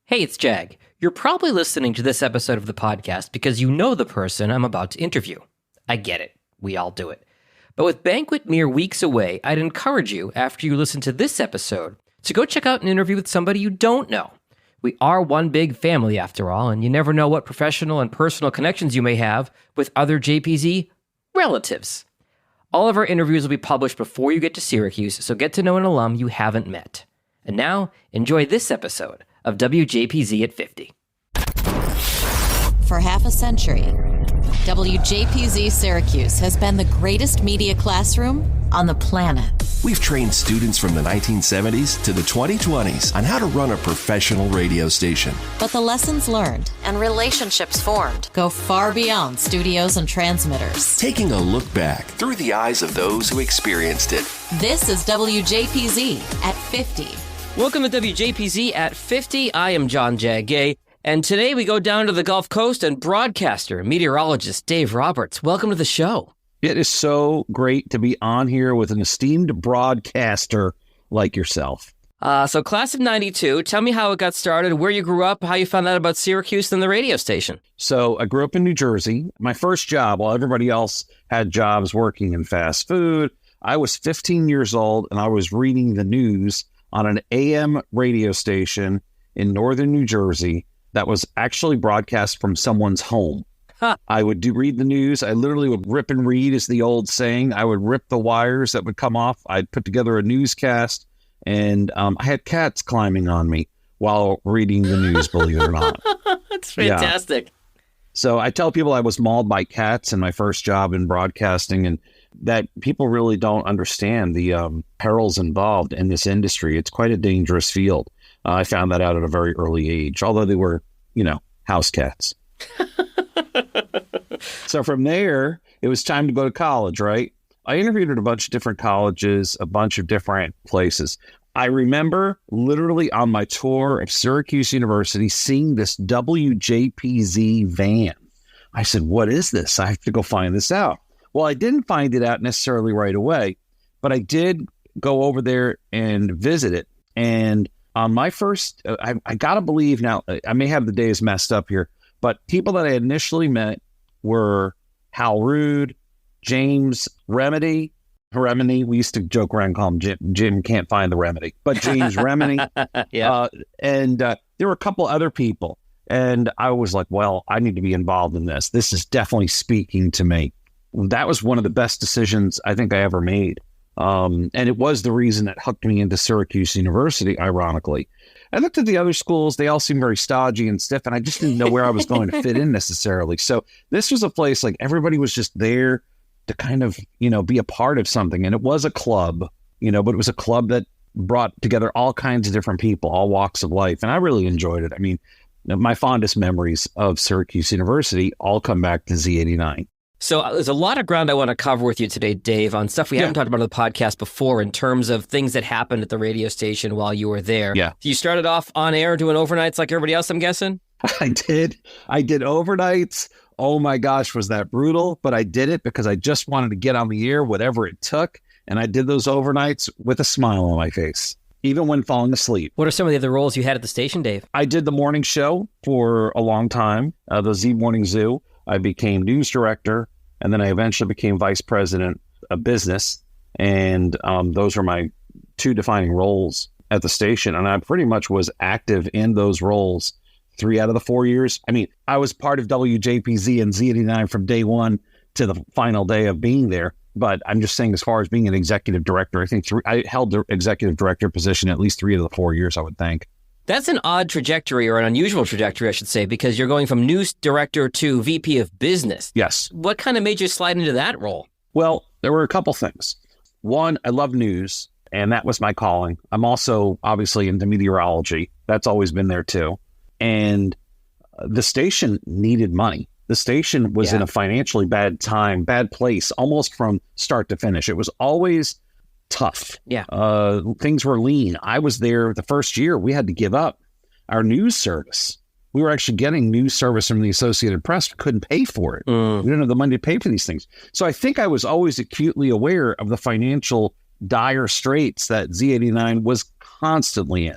Hey, it's Jag. You're probably listening to this episode of the podcast because you know the person I'm about to interview. I get it. We all do it. But with Banquet mere weeks away, I'd encourage you, after you listen to this episode, to go check out an interview with somebody you don't know. We are one big family, after all, and you never know what professional and personal connections you may have with other JPZ relatives. All of our interviews will be published before you get to Syracuse, so get to know an alum you haven't met. And now, enjoy this episode of WJPZ at 50. For half a century, WJPZ Syracuse has been the greatest media classroom on the planet. We've trained students from the 1970s to the 2020s on how to run a professional radio station. But the lessons learned and relationships formed go far beyond studios and transmitters. Taking a look back through the eyes of those who experienced it. This is WJPZ at 50. Welcome to WJPZ at 50. I am John Jagay, and today we go down to the Gulf Coast and broadcaster, meteorologist Dave Roberts. Welcome to the show. It is so great to be on here with an esteemed broadcaster like yourself. So class of 92, tell me how it got started, where you grew up, how you found out about Syracuse and the radio station. So I grew up in New Jersey. My first job, while everybody else had jobs working in fast food, I was 15 years old and I was reading the news on an AM radio station in northern New Jersey that was actually broadcast from someone's home. Huh. I would read the news. I literally would rip and read, is the old saying. I would rip the wires that would come off. I'd put together a newscast, and I had cats climbing on me while reading the news, believe it or not. That's fantastic. Yeah. So I tell people I was mauled by cats in my first job in broadcasting, and that people really don't understand the perils involved in this industry. It's quite a dangerous field. I found that out at a very early age, although they were, house cats. So from there, it was time to go to college, right? I interviewed at a bunch of different colleges, a bunch of different places. I remember literally on my tour of Syracuse University seeing this WJPZ van. I said, what is this? I have to go find this out. Well, I didn't find it out necessarily right away, but I did go over there and visit it. And on my first, I got to believe now, I may have the days messed up here, but people that I initially met were Hal Rude, James Remedy. We used to joke around and call him Jim. Jim can't find the remedy, but James Remedy. Yeah. And there were a couple other people. And I was like, well, I need to be involved in this. This is definitely speaking to me. That was one of the best decisions I think I ever made. And it was the reason that hooked me into Syracuse University, ironically. I looked at the other schools. They all seemed very stodgy and stiff, and I just didn't know where I was going to fit in necessarily. So this was a place like everybody was just there to kind of, be a part of something. And it was a club, but it was a club that brought together all kinds of different people, all walks of life. And I really enjoyed it. I mean, my fondest memories of Syracuse University all come back to Z89. So there's a lot of ground I want to cover with you today, Dave, on stuff we haven't talked about on the podcast before in terms of things that happened at the radio station while you were there. Yeah. You started off on air doing overnights like everybody else, I'm guessing? I did overnights. Oh my gosh, was that brutal? But I did it because I just wanted to get on the air, whatever it took. And I did those overnights with a smile on my face, even when falling asleep. What are some of the other roles you had at the station, Dave? I did the morning show for a long time, the Z Morning Zoo. I became news director, and then I eventually became vice president of business. And those were my two defining roles at the station. And I pretty much was active in those roles 3 out of the 4 years. I mean, I was part of WJPZ and Z89 from day one to the final day of being there. But I'm just saying, as far as being an executive director, I think I held the executive director position at least 3 of the 4 years, I would think. That's an odd trajectory, or an unusual trajectory, I should say, because you're going from news director to VP of business. Yes. What kind of made you slide into that role? Well, there were a couple things. One, I love news, and that was my calling. I'm also obviously into meteorology. That's always been there too. And the station needed money. The station was in a financially bad place, almost from start to finish. It was always tough. Yeah. Things were lean. I was there the first year. We had to give up our news service. We were actually getting news service from the Associated Press. We couldn't pay for it. We didn't have the money to pay for these things. So I think I was always acutely aware of the financial dire straits that Z89 was constantly in.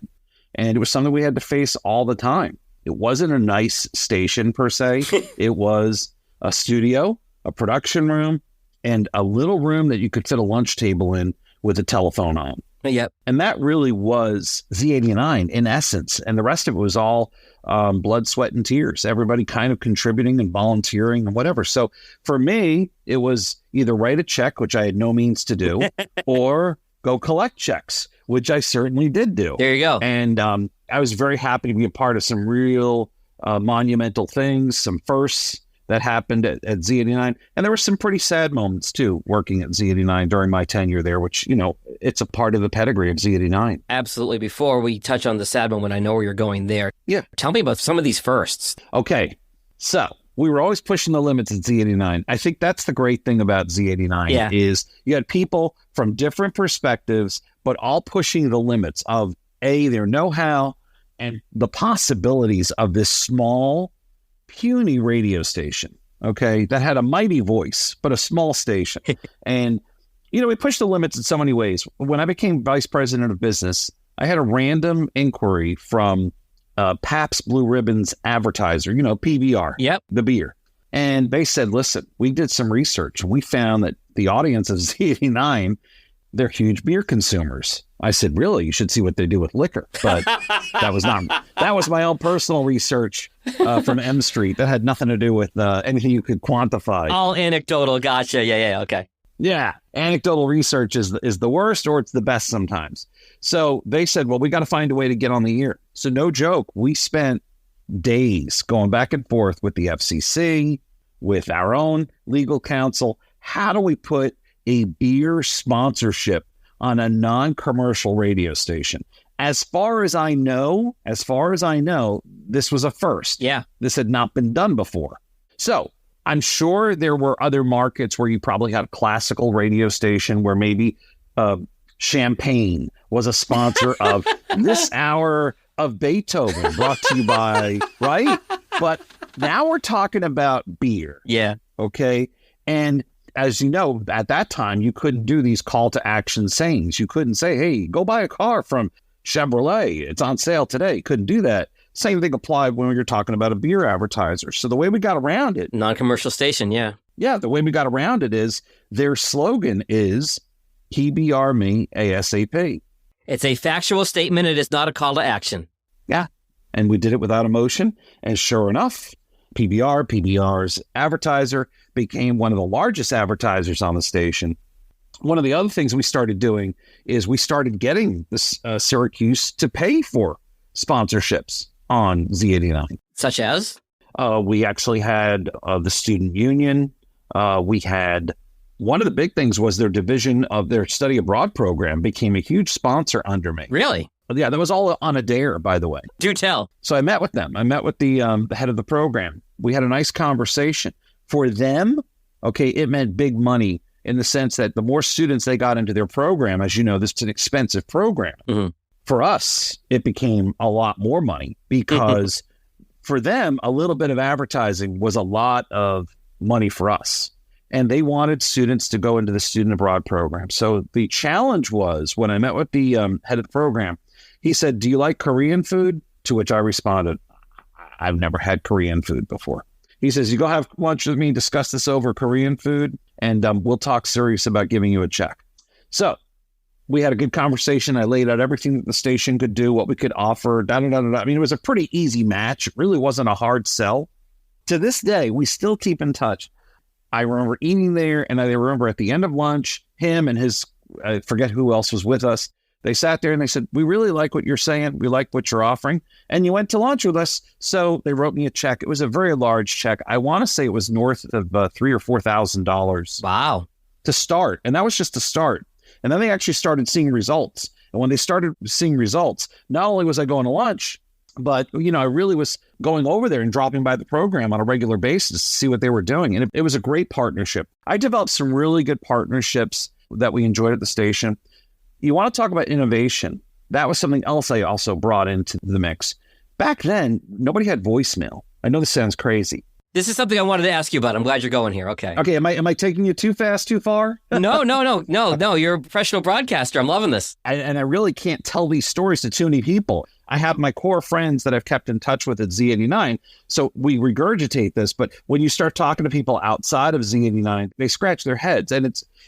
And it was something we had to face all the time. It wasn't a nice station per se. It was a studio, a production room, and a little room that you could fit a lunch table in with a telephone on. Yep. And that really was Z89 in essence. And the rest of it was all blood, sweat, and tears. Everybody kind of contributing and volunteering and whatever. So for me, it was either write a check, which I had no means to do, or go collect checks, which I certainly did do. There you go. And I was very happy to be a part of some real monumental things, some firsts that happened at Z89. And there were some pretty sad moments, too, working at Z89 during my tenure there, which, you know, it's a part of the pedigree of Z89. Absolutely. Before we touch on the sad moment, I know where you're going there. Yeah. Tell me about some of these firsts. Okay. So we were always pushing the limits at Z89. I think that's the great thing about Z89 is you had people from different perspectives, but all pushing the limits of their know-how and the possibilities of this small, puny radio station, okay, that had a mighty voice, but a small station. And, you know, we pushed the limits in so many ways. When I became vice president of business, I had a random inquiry from Pabst Blue Ribbon's advertiser, you know, PBR, the beer. And they said, listen, we did some research and we found that the audience of Z89, they're huge beer consumers. I said, really? You should see what they do with liquor. But that was my own personal research from M Street. That had nothing to do with anything you could quantify. All anecdotal. Gotcha. Yeah. Okay. Yeah. Anecdotal research is the worst, or it's the best sometimes. So they said, well, we got to find a way to get on the air. So no joke. We spent days going back and forth with the FCC, with our own legal counsel. How do we put a beer sponsorship on a non-commercial radio station? As far as I know, this was a first. Yeah. This had not been done before. So I'm sure there were other markets where you probably had a classical radio station where maybe Champagne was a sponsor of this hour of Beethoven brought to you by, right? But now we're talking about beer. Yeah. Okay. And as you know, at that time, you couldn't do these call to action sayings. You couldn't say, hey, go buy a car from Chevrolet. It's on sale today. You couldn't do that. Same thing applied when you're talking about a beer advertiser. So the way we got around it. Non-commercial station, yeah. Yeah, the way we got around it is their slogan is PBR me ASAP. It's a factual statement. It is not a call to action. Yeah. And we did it without emotion. And sure enough, PBR's advertiser became one of the largest advertisers on the station. One of the other things we started doing is we started getting this Syracuse to pay for sponsorships on Z89. Such as? We actually had the student union. We had one of the big things was their division of their study abroad program became a huge sponsor under me. Really? Yeah, that was all on a dare, by the way. Do tell. So I met with them. I met with the head of the program. We had a nice conversation. For them, okay, it meant big money in the sense that the more students they got into their program, as you know, this is an expensive program. Mm-hmm. For us, it became a lot more money because for them, a little bit of advertising was a lot of money for us. And they wanted students to go into the student abroad program. So the challenge was when I met with the head of the program, he said, do you like Korean food? To which I responded, I've never had Korean food before. He says, you go have lunch with me, discuss this over Korean food, and we'll talk serious about giving you a check. So we had a good conversation. I laid out everything that the station could do, what we could offer, I mean, it was a pretty easy match. It really wasn't a hard sell. To this day, we still keep in touch. I remember eating there, and I remember at the end of lunch, him and his, I forget who else was with us, they sat there and they said, we really like what you're saying. We like what you're offering. And you went to lunch with us. So they wrote me a check. It was a very large check. I want to say it was north of $3,000 or $4,000. Wow. To start. And that was just to start. And then they actually started seeing results. And when they started seeing results, not only was I going to lunch, but, you know, I really was going over there and dropping by the program on a regular basis to see what they were doing. And it was a great partnership. I developed some really good partnerships that we enjoyed at the station. You want to talk about innovation. That was something else I also brought into the mix. Back then, nobody had voicemail. I know this sounds crazy. This is something I wanted to ask you about. I'm glad you're going here. Okay. Okay. Am I taking you too fast, too far? No. You're a professional broadcaster. I'm loving this. And I really can't tell these stories to too many people. I have my core friends that I've kept in touch with at Z89. So we regurgitate this, but when you start talking to people outside of Z89, they scratch their heads. And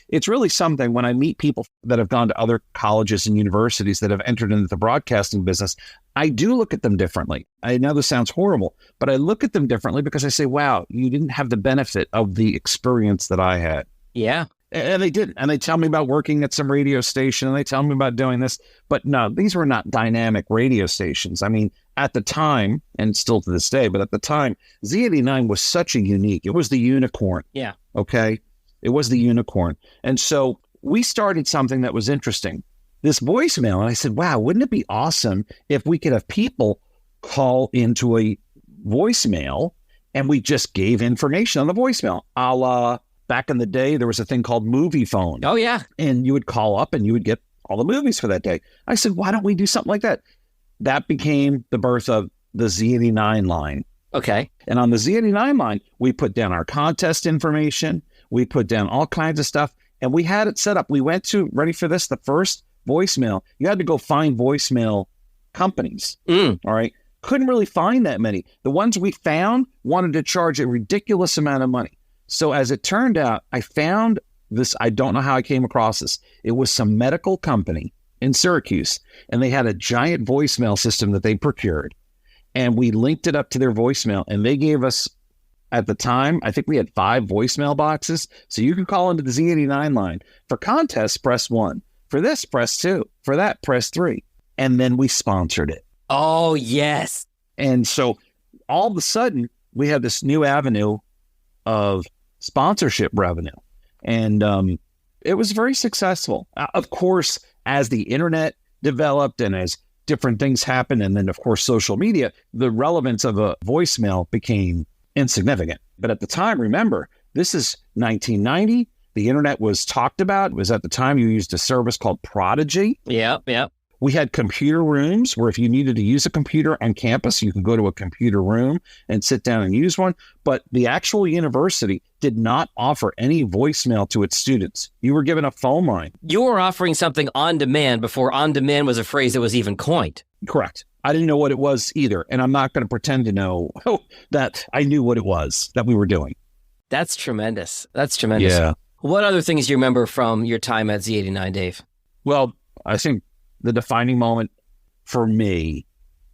it's really something when I meet people that have gone to other colleges and universities that have entered into the broadcasting business, I do look at them differently. I know this sounds horrible, but I look at them differently because I say, wow, you didn't have the benefit of the experience that I had. Yeah. And they didn't. And they tell me about working at some radio station and they tell me about doing this. But no, these were not dynamic radio stations. I mean, at the time, and still to this day, but at the time, Z89 was such a unique, it was the unicorn. Yeah. Okay. It was the unicorn. And so we started something that was interesting, this voicemail. And I said, wow, wouldn't it be awesome if we could have people call into a voicemail and we just gave information on the voicemail, a la back in the day, there was a thing called movie phone. Oh, yeah. And you would call up and you would get all the movies for that day. I said, why don't we do something like that? That became the birth of the Z89 line. Okay. And on the Z89 line, we put down our contest information. We put down all kinds of stuff. And we had it set up. We went to, ready for this, the first voicemail. You had to go find voicemail companies. All right. Couldn't really find that many. The ones we found wanted to charge a ridiculous amount of money. So as it turned out, I found this, I don't know how I came across this. It was some medical company in Syracuse, and they had a giant voicemail system that they procured. And we linked it up to their voicemail, and they gave us, at the time, I think we had 5 voicemail boxes. So you can call into the Z89 line. For contests, press 1. For this, press 2. For that, press 3. And then we sponsored it. Oh, yes. And so all of a sudden, we had this new avenue of sponsorship revenue. And it was very successful. Of course, as the internet developed and as different things happened, and then, of course, social media, the relevance of a voicemail became insignificant. But at the time, remember, this is 1990. The internet was talked about. It was at the time you used a service called Prodigy. Yeah. We had computer rooms where if you needed to use a computer on campus, you could go to a computer room and sit down and use one. But the actual university did not offer any voicemail to its students. You were given a phone line. You were offering something on demand before on demand was a phrase that was even coined. Correct. I didn't know what it was either. And I'm not going to pretend to know that I knew what it was that we were doing. That's tremendous. That's tremendous. Yeah. What other things do you remember from your time at Z89, Dave? Well, I think the defining moment for me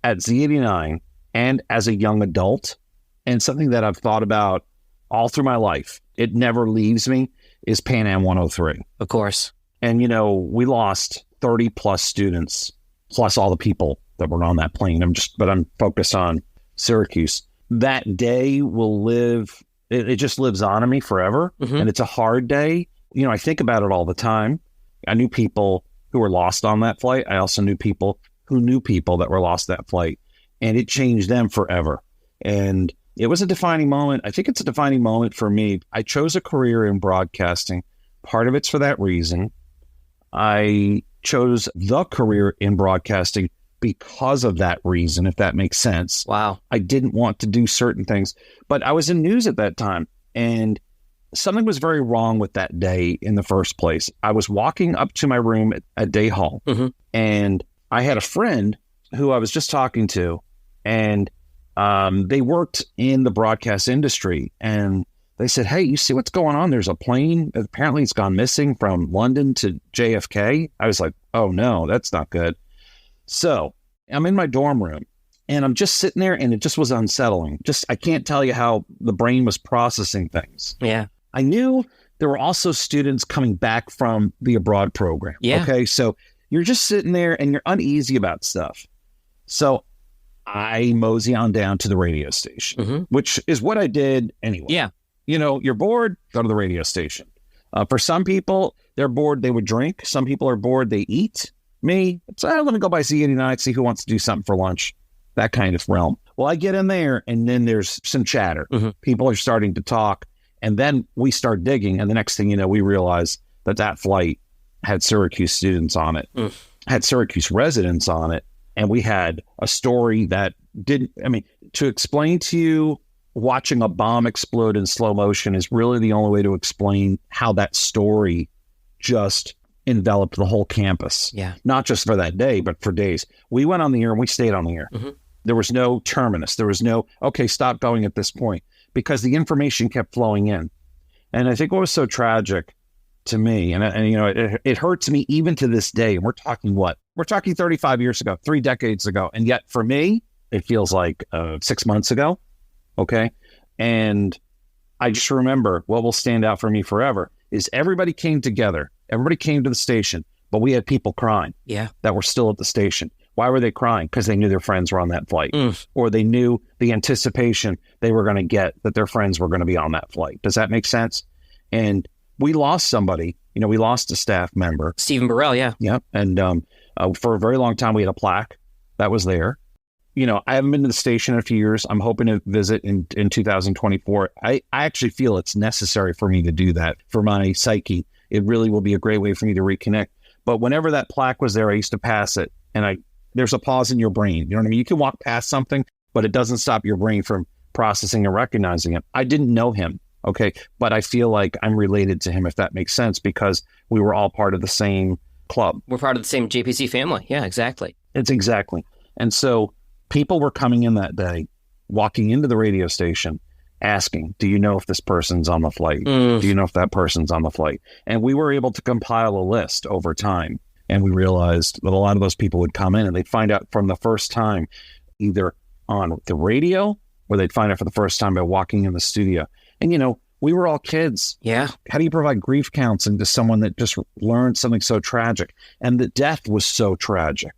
at Z89 and as a young adult, and something that I've thought about all through my life, it never leaves me, is Pan Am 103. Of course. And, you know, we lost 30 plus students, plus all the people that were on that plane. But I'm focused on Syracuse. That day will live, it just lives on in me forever. And it's a hard day. You know, I think about it all the time. I knew people who were lost on that flight. I also knew people who knew people that were lost that flight, and it changed them forever. And it was a defining moment. I think it's a defining moment for me. I chose a career in broadcasting. Part of it's for that reason. I chose the career in broadcasting because of that reason, if that makes sense. Wow. I didn't want to do certain things, but I was in news at that time, and something was very wrong with that day in the first place. I was walking up to my room at Day Hall, and I had a friend who I was just talking to, and they worked in the broadcast industry, and they said, hey, you see what's going on? There's a plane. Apparently it's gone missing from London to JFK. I was like, oh, no, that's not good. So I'm in my dorm room, and I'm just sitting there, and it just was unsettling. I can't tell you how the brain was processing things. Yeah. I knew there were also students coming back from the abroad program. Yeah. Okay. So you're just sitting there and you're uneasy about stuff. So I mosey on down to the radio station, which is what I did anyway. Yeah. You know, you're bored, go to the radio station. For some people, they're bored, they would drink. Some people are bored, they eat. Me, so I'm going to go by Z89, see who wants to do something for lunch. That kind of realm. Well, I get in there, and then there's some chatter. People are starting to talk. And then we start digging, and the next thing you know, we realize that flight had Syracuse students on it, had Syracuse residents on it, and we had a story that to explain to you, watching a bomb explode in slow motion is really the only way to explain how that story just enveloped the whole campus. Yeah. Not just for that day, but for days. We went on the air and we stayed on the air. Mm-hmm. There was no terminus. There was no, okay, stop going at this point, because the information kept flowing in. And I think what was so tragic to me, and it hurts me even to this day. And we're talking what? We're talking 35 years ago, 3 decades ago. And yet for me, it feels like 6 months ago. Okay. And I just remember what will stand out for me forever is everybody came together. Everybody came to the station, but we had people crying that were still at the station. Why were they crying? Because they knew their friends were on that flight, or they knew the anticipation they were going to get that their friends were going to be on that flight. Does that make sense? And we lost somebody. We lost a staff member. Stephen Burrell, yeah. Yeah. And for a very long time, we had a plaque that was there. I haven't been to the station in a few years. I'm hoping to visit in 2024. I actually feel it's necessary for me to do that for my psyche. It really will be a great way for me to reconnect. But whenever that plaque was there, I used to pass it, and there's a pause in your brain. You know what I mean? You can walk past something, but it doesn't stop your brain from processing and recognizing it. I didn't know him, okay? But I feel like I'm related to him, if that makes sense, because we were all part of the same club. We're part of the same JPC family. Yeah, exactly. It's exactly. And so people were coming in that day, walking into the radio station, asking, do you know if this person's on the flight? Do you know if that person's on the flight? And we were able to compile a list over time. And we realized that a lot of those people would come in and they'd find out from the first time, either on the radio or they'd find out for the first time by walking in the studio. And, we were all kids. Yeah. How do you provide grief counseling to someone that just learned something so tragic? And the death was so tragic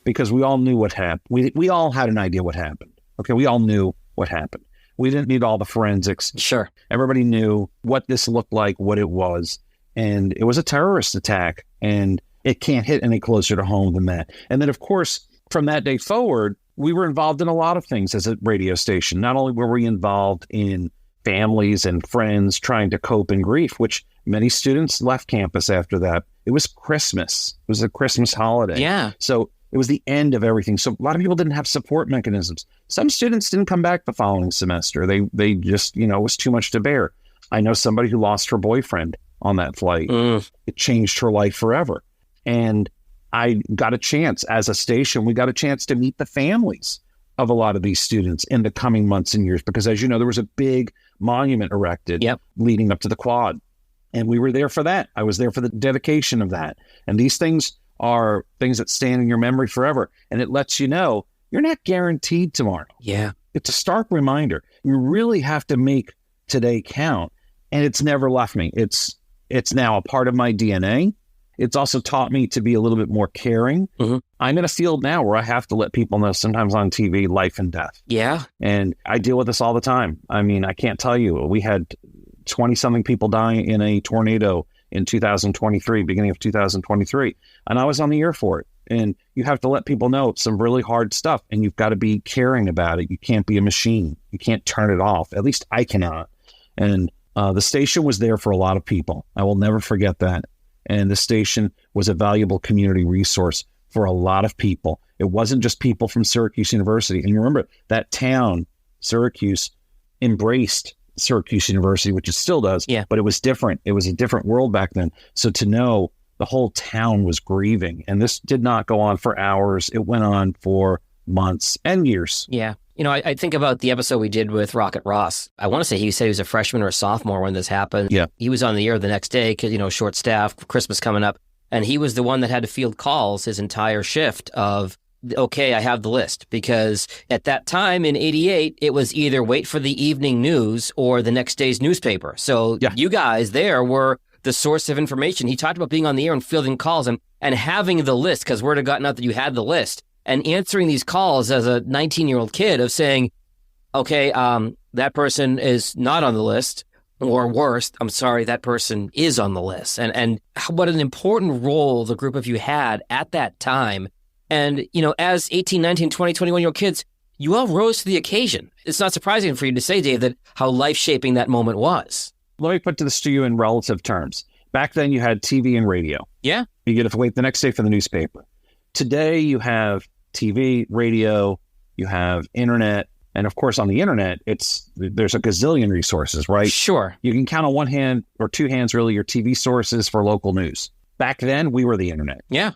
because we all knew what happened. We all had an idea what happened. Okay. We all knew what happened. We didn't need all the forensics. Sure. Everybody knew what this looked like, what it was. And it was a terrorist attack. And it can't hit any closer to home than that. And then, of course, from that day forward, we were involved in a lot of things as a radio station. Not only were we involved in families and friends trying to cope in grief, which many students left campus after that. It was Christmas. It was a Christmas holiday. Yeah. So it was the end of everything. So a lot of people didn't have support mechanisms. Some students didn't come back the following semester. They just, it was too much to bear. I know somebody who lost her boyfriend on that flight. It changed her life forever. And I got a chance as a station, we got a chance to meet the families of a lot of these students in the coming months and years, because as you know, there was a big monument erected leading up to the quad. And we were there for that. I was there for the dedication of that. And these things are things that stand in your memory forever. And it lets you know you're not guaranteed tomorrow. Yeah. It's a stark reminder. You really have to make today count. And it's never left me. It's now a part of my DNA. It's also taught me to be a little bit more caring. I'm in a field now where I have to let people know, sometimes on TV, life and death. Yeah. And I deal with this all the time. I mean, I can't tell you. We had 20-something people die in a tornado in 2023, beginning of 2023. And I was on the air for it. And you have to let people know it's some really hard stuff. And you've got to be caring about it. You can't be a machine. You can't turn it off. At least I cannot. And the station was there for a lot of people. I will never forget that. And the station was a valuable community resource for a lot of people. It wasn't just people from Syracuse University. And you remember that town, Syracuse, embraced Syracuse University, which it still does, but it was different. It was a different world back then. So to know the whole town was grieving, and this did not go on for hours. It went on for months and years. Yeah. I think about the episode we did with Rocket Ross. I want to say he said he was a freshman or a sophomore when this happened. Yeah. He was on the air the next day because, short staff, Christmas coming up. And he was the one that had to field calls his entire shift of, okay, I have the list. Because at that time in 88, it was either wait for the evening news or the next day's newspaper. So you guys there were the source of information. He talked about being on the air and fielding calls and having the list, because word had gotten out that you had the list. And answering these calls as a 19-year-old kid of saying, okay, that person is not on the list, or worse, I'm sorry, that person is on the list. And what an important role the group of you had at that time. And, as 18, 19, 20, 21-year-old kids, you all rose to the occasion. It's not surprising for you to say, Dave, that how life-shaping that moment was. Let me put this to you in relative terms. Back then, you had TV and radio. Yeah. You get to wait the next day for the newspaper. Today, you have TV, radio, you have internet, and of course on the internet, there's a gazillion resources, right? Sure. You can count on one hand or two hands really your TV sources for local news. Back then, we were the internet. Yeah.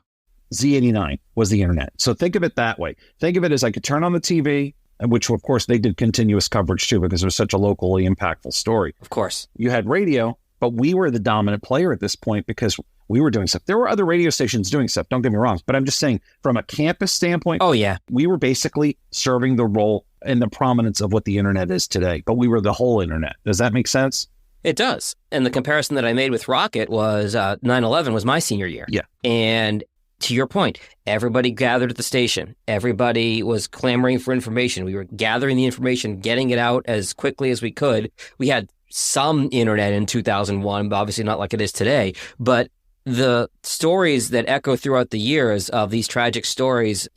Z89 was the internet. So think of it that way. Think of it as I could turn on the TV, which of course they did continuous coverage too, because it was such a locally impactful story. Of course. You had radio, but we were the dominant player at this point because we were doing stuff. There were other radio stations doing stuff, don't get me wrong, but I'm just saying from a campus standpoint, Oh, yeah. we were basically serving the role and the prominence of what the internet is today, but we were the whole internet. Does that make sense? It does. And the comparison that I made with Rocket was 9/11 was my senior year. Yeah. And to your point, everybody gathered at the station. Everybody was clamoring for information. We were gathering the information, getting it out as quickly as we could. We had some internet in 2001, but obviously not like it is today. But the stories that echo throughout the years of these tragic stories,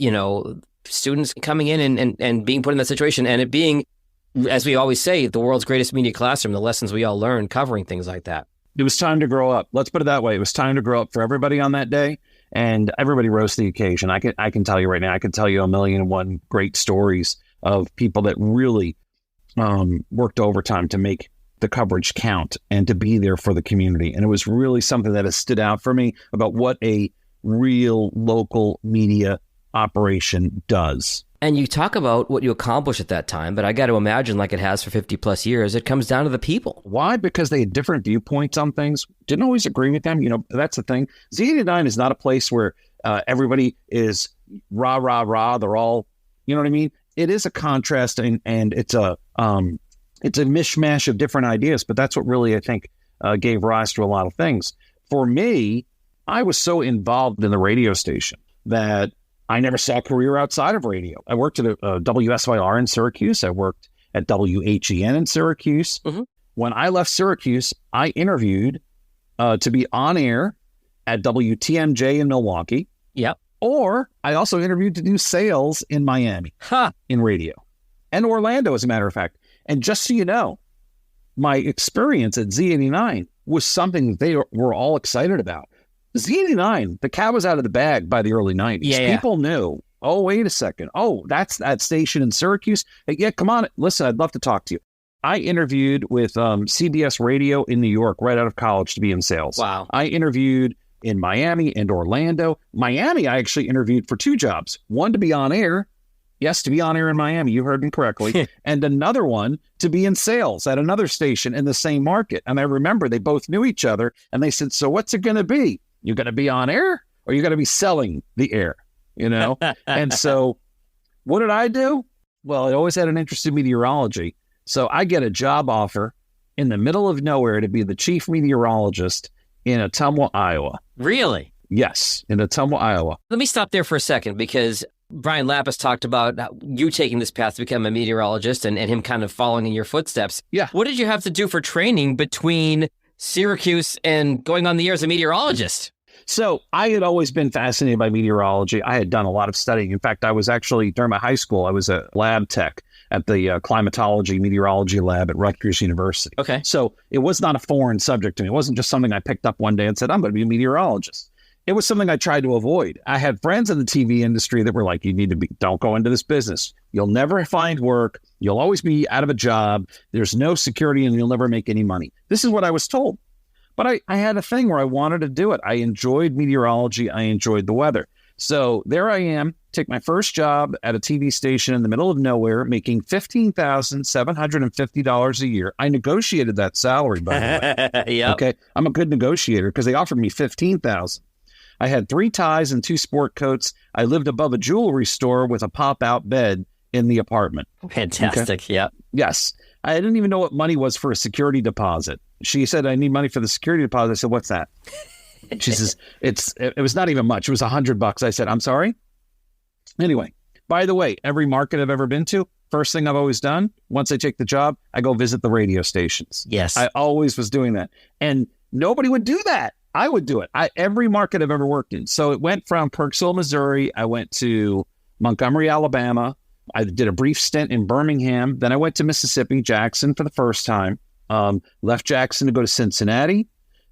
students coming in and being put in that situation, and it being, as we always say, the world's greatest media classroom, the lessons we all learned covering things like that. It was time to grow up. Let's put it that way. It was time to grow up for everybody on that day, and everybody rose to the occasion. I can tell you right now, I can tell you 1,000,001 great stories of people that really worked overtime to make the coverage count and to be there for the community. And it was really something that has stood out for me about what a real local media operation does. And you talk about what you accomplished at that time, but I got to imagine, like it has for 50 plus years, it comes down to the people. Why? Because they had different viewpoints on things. Didn't always agree with them. That's the thing. Z89 is not a place where everybody is rah, rah, rah. They're all, you know what I mean? It is a contrast and it's a mishmash of different ideas, but that's what really, I think, gave rise to a lot of things. For me, I was so involved in the radio station that I never saw a career outside of radio. I worked at WSYR in Syracuse. I worked at WHEN in Syracuse. Mm-hmm. When I left Syracuse, I interviewed to be on air at WTMJ in Milwaukee. Yep. Or I also interviewed to do sales in Miami in radio and Orlando, as a matter of fact. And just so you know, my experience at Z89 was something they were all excited about. Z89, the cat was out of the bag by the early 90s. Yeah. People knew, oh, wait a second. Oh, that's that station in Syracuse. Hey, yeah, come on. Listen, I'd love to talk to you. I interviewed with CBS Radio in New York right out of college to be in sales. Wow. I interviewed in Miami and Orlando. Miami, I actually interviewed for 2 jobs. One to be on air. Yes, to be on air in Miami. You heard me correctly. And another one to be in sales at another station in the same market. And I remember they both knew each other. And they said, so what's it going to be? You going to be on air or you going to be selling the air? And so what did I do? Well, I always had an interest in meteorology. So I get a job offer in the middle of nowhere to be the chief meteorologist in Ottumwa, Iowa. Really? Yes, in Ottumwa, Iowa. Let me stop there for a second, because Brian Lapis talked about you taking this path to become a meteorologist and him kind of following in your footsteps. Yeah. What did you have to do for training between Syracuse and going on the air as a meteorologist? So I had always been fascinated by meteorology. I had done a lot of studying. In fact, I was actually, during my high school, I was a lab tech at the climatology meteorology lab at Rutgers University. Okay. So it was not a foreign subject to me. It wasn't just something I picked up one day and said, I'm going to be a meteorologist. It was something I tried to avoid. I had friends in the TV industry that were like, don't go into this business. You'll never find work. You'll always be out of a job. There's no security and you'll never make any money. This is what I was told. But I had a thing where I wanted to do it. I enjoyed meteorology. I enjoyed the weather. So there I am, take my first job at a TV station in the middle of nowhere, making $15,750 a year. I negotiated that salary, by the way. Yep. Okay. I'm a good negotiator because they offered me $15,000. I had 3 ties and 2 sport coats. I lived above a jewelry store with a pop-out bed in the apartment. Fantastic. Okay? Yeah. Yes. I didn't even know what money was for a security deposit. She said, I need money for the security deposit. I said, what's that? She says, it was not even much. It was $100. I said, I'm sorry. Anyway, by the way, every market I've ever been to, first thing I've always done, once I take the job, I go visit the radio stations. Yes. I always was doing that. And nobody would do that. I would do it. Every market I've ever worked in. So it went from Kirksville, Missouri. I went to Montgomery, Alabama. I did a brief stint in Birmingham. Then I went to Mississippi, Jackson for the first time. Left Jackson to go to Cincinnati.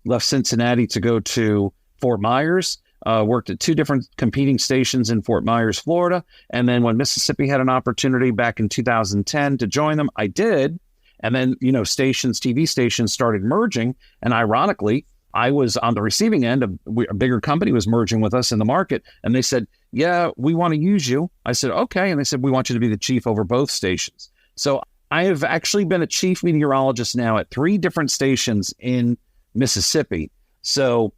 Left Cincinnati to go to Fort Myers. Worked at 2 different competing stations in Fort Myers, Florida. And then when Mississippi had an opportunity back in 2010 to join them, I did. And then, TV stations started merging. And ironically, I was on the receiving end of a bigger company was merging with us in the market. And they said, yeah, we want to use you. I said, okay. And they said, we want you to be the chief over both stations. So I have actually been a chief meteorologist now at 3 different stations in Mississippi. So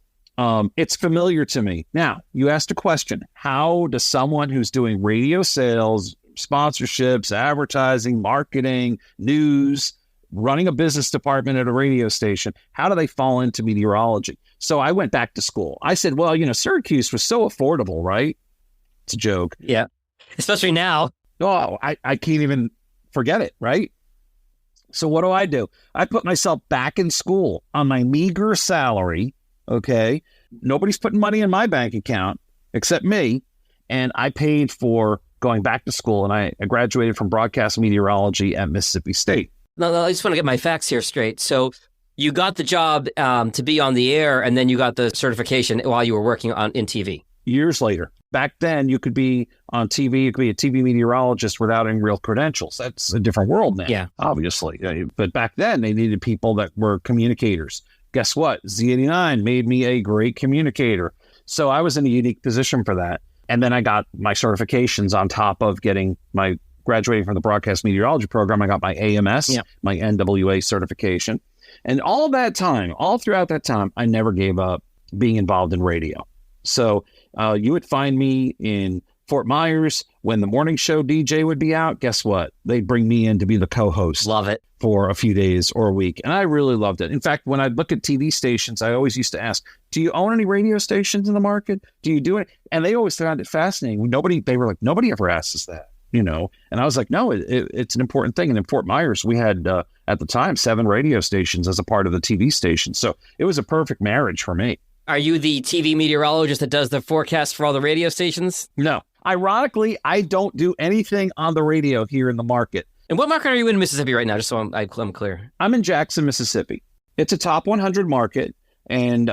it's familiar to me. Now, you asked a question. How does someone who's doing radio sales, sponsorships, advertising, marketing, news, running a business department at a radio station, how do they fall into meteorology? So I went back to school. I said, well, Syracuse was so affordable, right? It's a joke. Yeah. Especially now. Oh, I can't even forget it, right? So what do? I put myself back in school on my meager salary, okay? Nobody's putting money in my bank account except me, and I paid for going back to school, and I graduated from broadcast meteorology at Mississippi State. No, I just want to get my facts here straight. So you got the job to be on the air, and then you got the certification while you were working in TV. Years later. Back then, you could be on TV, you could be a TV meteorologist without any real credentials. That's a different world now, yeah, obviously. But back then, they needed people that were communicators. Guess what? Z89 made me a great communicator. So I was in a unique position for that. And then I got my certifications on top of getting my graduating from the broadcast meteorology program. I got my AMS, my NWA certification. And all throughout that time, I never gave up being involved in radio. So you would find me in Fort Myers when the morning show DJ would be out. Guess what? They'd bring me in to be the co-host. Love it. For a few days or a week. And I really loved it. In fact, when I look at TV stations, I always used to ask, do you own any radio stations in the market? Do you do it? And they always found it fascinating. They were like, nobody ever asks us that, And I was like, no, it's an important thing. And in Fort Myers, we had, at the time, 7 radio stations as a part of the TV station. So it was a perfect marriage for me. Are you the TV meteorologist that does the forecast for all the radio stations? No. Ironically, I don't do anything on the radio here in the market. And what market are you in Mississippi right now, just so I'm clear? I'm in Jackson, Mississippi. It's a top 100 market, and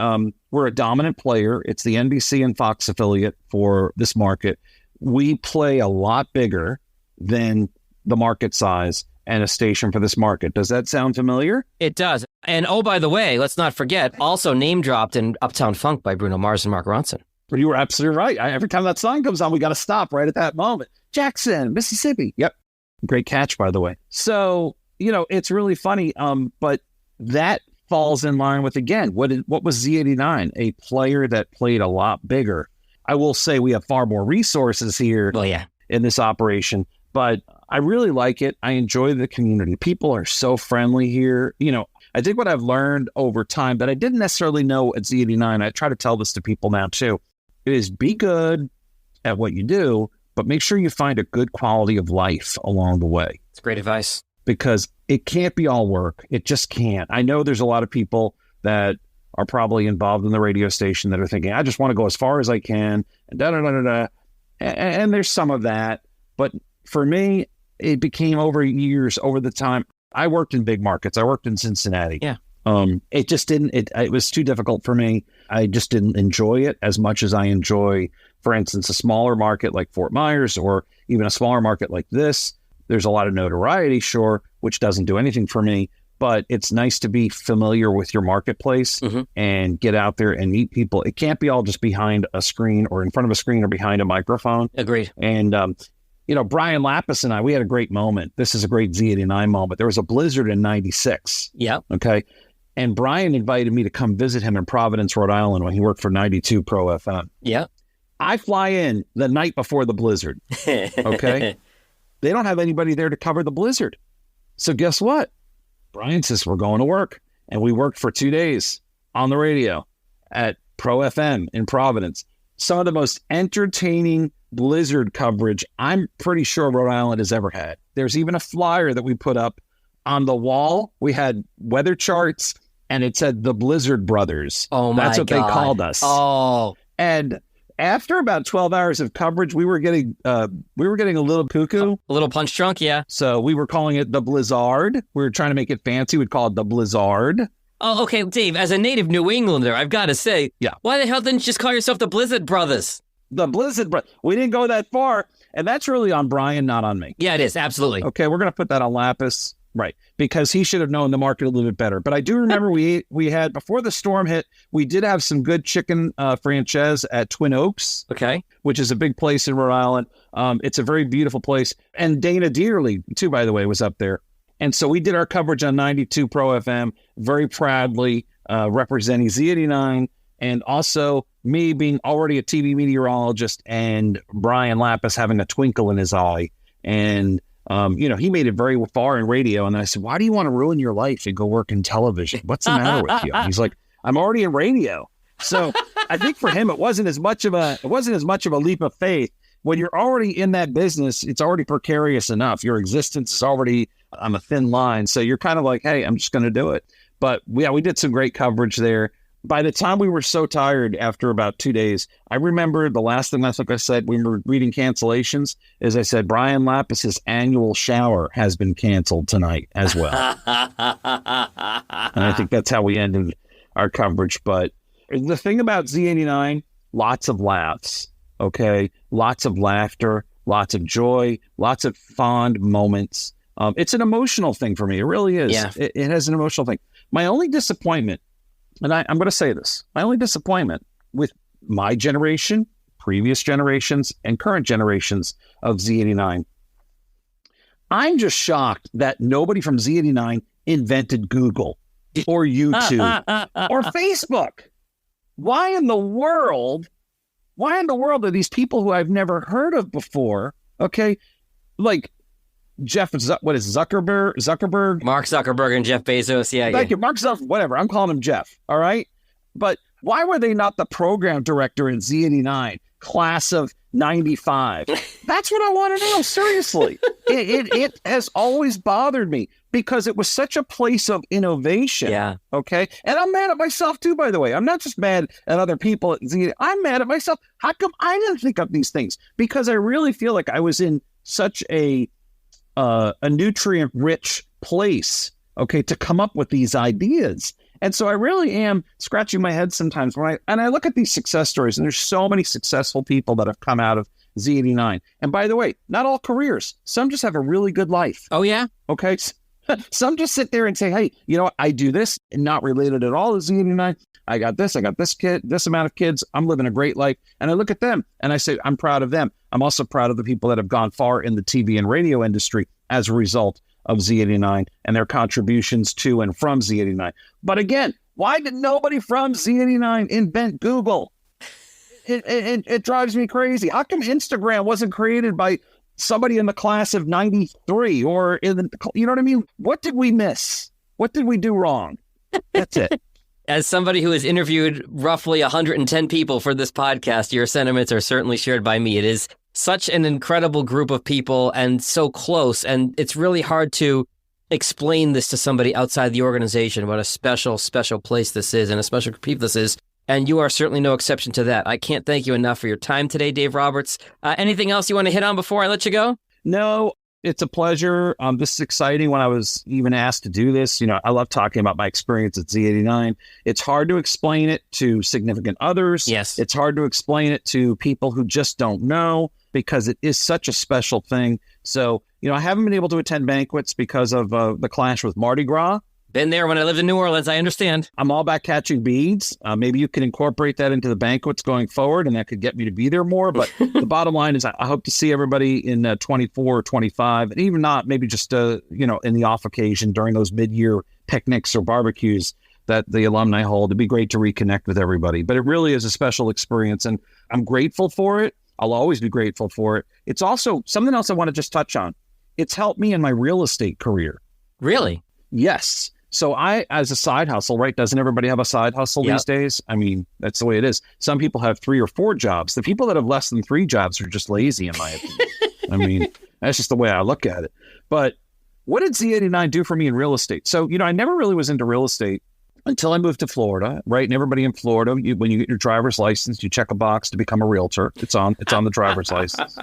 we're a dominant player. It's the NBC and Fox affiliate for this market. We play a lot bigger than the market size and a station for this market. Does that sound familiar? It does. And oh, by the way, let's not forget, also name dropped in Uptown Funk by Bruno Mars and Mark Ronson. You were absolutely right. Every time that song comes on, we got to stop right at that moment. Jackson, Mississippi. Yep. Great catch, by the way. So, it's really funny. But that falls in line with, again, what was Z89? A player that played a lot bigger. I will say we have far more resources here in this operation, but I really like it. I enjoy the community. People are so friendly here. I think what I've learned over time that I didn't necessarily know at Z89, I try to tell this to people now too, is be good at what you do, but make sure you find a good quality of life along the way. It's great advice. Because it can't be all work. It just can't. I know there's a lot of people that are probably involved in the radio station that are thinking, I just want to go as far as I can, and da-da-da-da-da. And there's some of that. But for me, it became over years, over the time. I worked in big markets. I worked in Cincinnati. Yeah. It just didn't, it was too difficult for me. I just didn't enjoy it as much as I enjoy, for instance, a smaller market like Fort Myers or even a smaller market like this. There's a lot of notoriety, sure, which doesn't do anything for me, but it's nice to be familiar with your marketplace and get out there and meet people. It can't be all just behind a screen or in front of a screen or behind a microphone. Agreed. And, Brian Lapis and we had a great moment. This is a great Z89 moment. There was a blizzard in 96. Yeah. Okay. And Brian invited me to come visit him in Providence, Rhode Island when he worked for 92 Pro FM. Yeah. I fly in the night before the blizzard. Okay. They don't have anybody there to cover the blizzard. So guess what? Brian says, we're going to work. And we worked for 2 days on the radio at Pro FM in Providence. Some of the most entertaining blizzard coverage I'm pretty sure Rhode Island has ever had. There's even a flyer that we put up on the wall. We had weather charts and it said the Blizzard Brothers. Oh my God. That's what they called us. Oh. And after about 12 hours of coverage, we were getting a little cuckoo. A little punch drunk, yeah. So we were calling it the Blizzard. We were trying to make it fancy. We'd call it the Blizzard. Oh, okay, Dave, as a native New Englander, I've got to say, why the hell didn't you just call yourself the Blizzard Brothers? The Blizzard Brothers. We didn't go that far. And that's really on Brian, not on me. Yeah, it is. Absolutely. Okay, we're going to put that on Lapis. Right. Because he should have known the market a little bit better. But I do remember we had, before the storm hit, we did have some good chicken franchise at Twin Oaks. Okay. Which is a big place in Rhode Island. It's a very beautiful place. And Dana Dearly, too, by the way, was up there. And so we did our coverage on 92 Pro FM, very proudly representing Z89, and also me being already a TV meteorologist and Brian Lapis having a twinkle in his eye. And he made it very far in radio. And then I said, why do you want to ruin your life and go work in television? What's the matter with you? And he's like, I'm already in radio. So I think for him, it wasn't as much of a leap of faith. When you're already in that business, it's already precarious enough. Your existence is already on a thin line. So you're kind of like, hey, I'm just going to do it. But yeah, we did some great coverage there. By the time we were so tired after about 2 days, I remember the last thing I said, we were reading cancellations, is I said, Brian Lapis's annual shower has been canceled tonight as well. And I think that's how we ended our coverage. But the thing about Z89, lots of laughs, okay? Lots of laughter, lots of joy, lots of fond moments. It's an emotional thing for me. It really is. Yeah. It has an emotional thing. My only disappointment, and I'm going to say this, my only disappointment with my generation, previous generations, and current generations of Z89, I'm just shocked that nobody from Z89 invented Google or YouTube or Facebook. Why in the world are these people who I've never heard of before, okay, like Zuckerberg? Mark Zuckerberg and Jeff Bezos. Yeah. Thank you. Mark Zuckerberg, whatever. I'm calling him Jeff. All right. But why were they not the program director in Z89, class of 95? That's what I want to know. Seriously. It has always bothered me because it was such a place of innovation. Yeah. Okay. And I'm mad at myself too, by the way. I'm not just mad at other people at Z89. I'm mad at myself. How come I didn't think of these things? Because I really feel like I was in such a nutrient-rich place, okay, to come up with these ideas. And so I really am scratching my head sometimes when I look at these success stories, and there's so many successful people that have come out of Z89. And by the way, not all careers. Some just have a really good life. Oh, yeah? Okay. Some just sit there and say, hey, you know what? I do this and not related at all to Z89. I got this kid, this amount of kids. I'm living a great life. And I look at them and I say, I'm proud of them. I'm also proud of the people that have gone far in the TV and radio industry as a result of Z89 and their contributions to and from Z89. But again, why did nobody from Z89 invent Google? It drives me crazy. How come Instagram wasn't created by somebody in the class of 93 or you know what I mean? What did we miss? What did we do wrong? That's it. As somebody who has interviewed roughly 110 people for this podcast, your sentiments are certainly shared by me. It is such an incredible group of people and so close. And it's really hard to explain this to somebody outside the organization, what a special, special place this is and a special group of people this is. And you are certainly no exception to that. I can't thank you enough for your time today, Dave Roberts. Anything else you want to hit on before I let you go? No, it's a pleasure. This is exciting. When I was even asked to do this, I love talking about my experience at Z89. It's hard to explain it to significant others. Yes. It's hard to explain it to people who just don't know because it is such a special thing. So, I haven't been able to attend banquets because of the clash with Mardi Gras. Been there when I lived in New Orleans. I understand. I'm all about catching beads. Maybe you can incorporate that into the banquets going forward, and that could get me to be there more. But the bottom line is I hope to see everybody in 24 or 25, and even not, maybe just, in the off occasion during those mid-year picnics or barbecues that the alumni hold. It'd be great to reconnect with everybody. But it really is a special experience, and I'm grateful for it. I'll always be grateful for it. It's also something else I want to just touch on. It's helped me in my real estate career. Really? Yes. So I, as a side hustle, right? Doesn't everybody have a side hustle these days? I mean, that's the way it is. Some people have 3 or 4 jobs. The people that have less than 3 jobs are just lazy, in my opinion. I mean, that's just the way I look at it. But what did Z89 do for me in real estate? So, I never really was into real estate until I moved to Florida, right? And everybody in Florida, when you get your driver's license, you check a box to become a realtor. It's on the driver's license.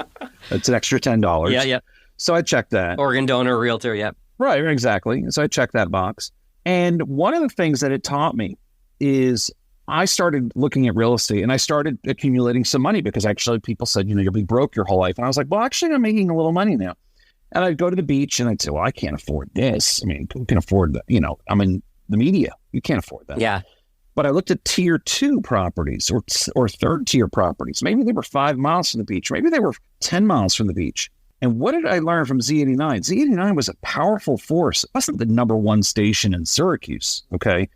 It's an extra $10. Yeah. So I checked that. Organ donor, realtor, yeah. Right, exactly. So I checked that box. And one of the things that it taught me is I started looking at real estate and I started accumulating some money because actually people said, you'll be broke your whole life. And I was like, well, actually, I'm making a little money now. And I'd go to the beach and I'd say, well, I can't afford this. I mean, who can afford that? You know, I'm in the media. You can't afford that. Yeah. But I looked at tier 2 properties or third tier properties. Maybe they were 5 miles from the beach. Maybe they were 10 miles from the beach. And what did I learn from Z89? Z89 was a powerful force. It wasn't the number one station in Syracuse, okay?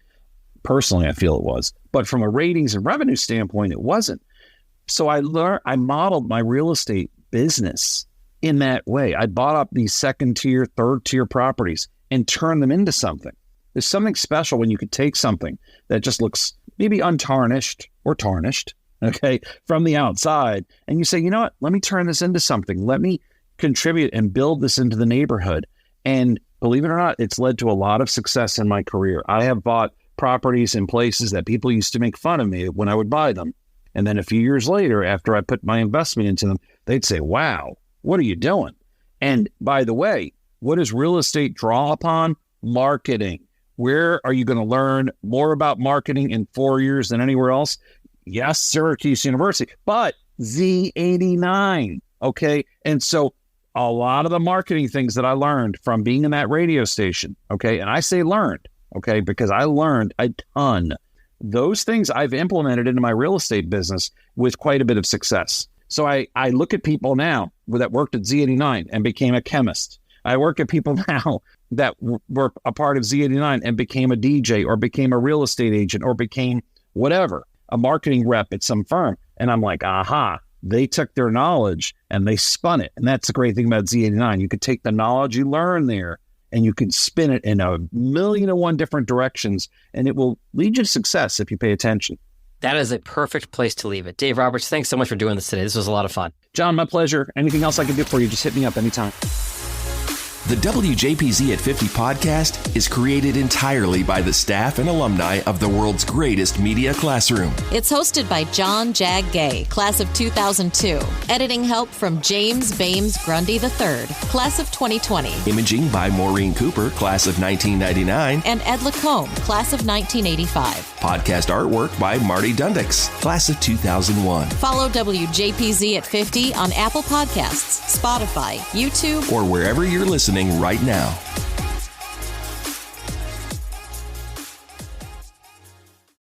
Personally, I feel it was. But from a ratings and revenue standpoint, it wasn't. So I modeled my real estate business in that way. I bought up these second tier, third tier properties and turned them into something. There's something special when you could take something that just looks maybe untarnished or tarnished, okay, from the outside, and you say, you know what, let me turn this into something. Let me contribute and build this into the neighborhood. And believe it or not, it's led to a lot of success in my career. I have bought properties in places that people used to make fun of me when I would buy them. And then a few years later, after I put my investment into them, they'd say, wow, what are you doing? And by the way, what does real estate draw upon? Marketing. Where are you going to learn more about marketing in 4 years than anywhere else? Yes, Syracuse University, but Z89, okay? And so a lot of the marketing things that I learned from being in that radio station, okay, and I say learned, okay, because I learned a ton. Those things I've implemented into my real estate business with quite a bit of success. So I look at people now that worked at Z89 and became a chemist. I work at people now that were a part of Z89 and became a DJ or became a real estate agent or became whatever, a marketing rep at some firm. And I'm like, aha, they took their knowledge and they spun it. And that's the great thing about Z89. You could take the knowledge you learn there and you can spin it in 1,000,001 different directions, and it will lead you to success if you pay attention. That is a perfect place to leave it. Dave Roberts, thanks so much for doing this today. This was a lot of fun. John, my pleasure. Anything else I can do for you, just hit me up anytime. The WJPZ at 50 podcast is created entirely by the staff and alumni of the world's greatest media classroom. It's hosted by John Jag Gay, class of 2002. Editing help from James Bames Grundy III, class of 2020. Imaging by Maureen Cooper, class of 1999. And Ed Lacombe, class of 1985. Podcast artwork by Marty Dundix, class of 2001. Follow WJPZ at 50 on Apple Podcasts, Spotify, YouTube, or wherever you're listening right now.